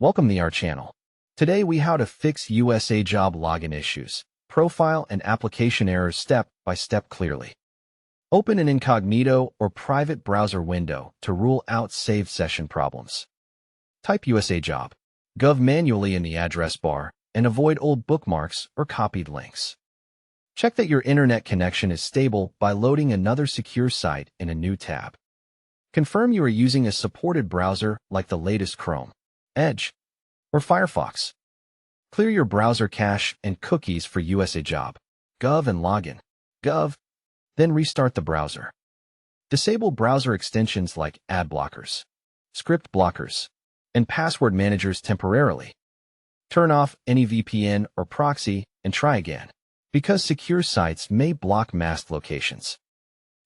Welcome to our channel. Today we how to fix USAJobs login issues, profile and application errors step by step clearly. Open an incognito or private browser window to rule out saved session problems. Type USAJobs.gov manually in the address bar and avoid old bookmarks or copied links. Check that your internet connection is stable by loading another secure site in a new tab. Confirm you are using a supported browser like the latest Chrome, Edge, or Firefox. Clear your browser cache and cookies for USAJobs.gov and login.gov, then restart the browser. Disable browser extensions like ad blockers, script blockers, and password managers temporarily. Turn off any VPN or proxy and try again, because secure sites may block masked locations.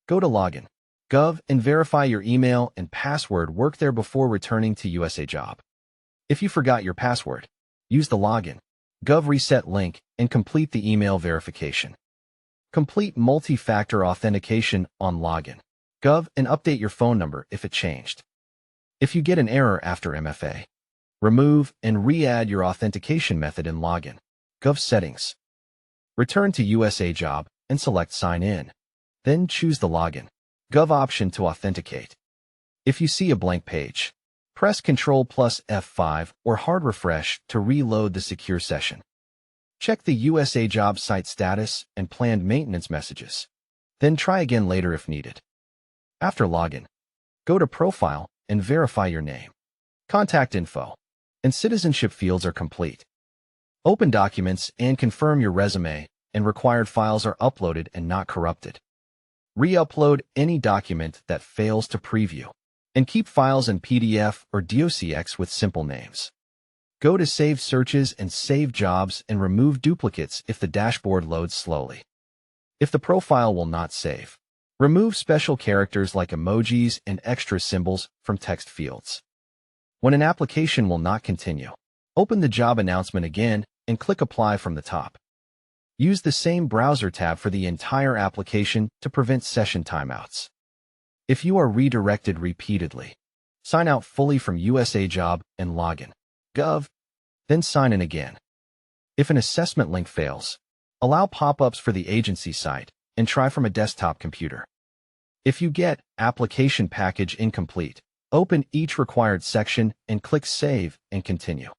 Go to login.gov and verify your email and password work there before returning to USAJobs. If you forgot your password, use the login.gov reset link and complete the email verification. Complete multi-factor authentication on login.gov and update your phone number if it changed. If you get an error after MFA, remove and re-add your authentication method in login.gov settings. Return to USAJobs and select Sign In. Then choose the login.gov option to authenticate. If you see a blank page, press Ctrl plus F5 or hard refresh to reload the secure session. Check the USAJobs site status and planned maintenance messages. Then try again later if needed. After login, go to Profile and verify your name. Contact info and citizenship fields are complete. Open documents and confirm your resume and required files are uploaded and not corrupted. Re-upload any document that fails to preview, and keep files in PDF or docx with simple names. Go to Save Searches and Save Jobs and remove duplicates if the dashboard loads slowly. If the profile will not save, remove special characters like emojis and extra symbols from text fields. When an application will not continue, open the job announcement again and click Apply from the top. Use the same browser tab for the entire application to prevent session timeouts. If you are redirected repeatedly, sign out fully from USAJobs and login.gov, then sign in again. If an assessment link fails, allow pop-ups for the agency site and try from a desktop computer. If you get Application Package Incomplete, open each required section and click Save and Continue.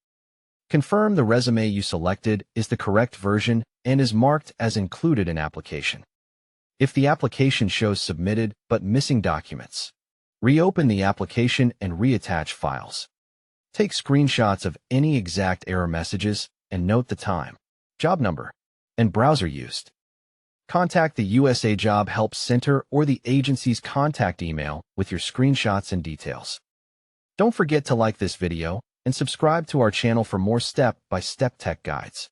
Confirm the resume you selected is the correct version and is marked as included in application. If the application shows submitted but missing documents, reopen the application and reattach files. Take screenshots of any exact error messages and note the time, job number, and browser used. Contact the USAJobs Help Center or the agency's contact email with your screenshots and details. Don't forget to like this video and subscribe to our channel for more step-by-step tech guides.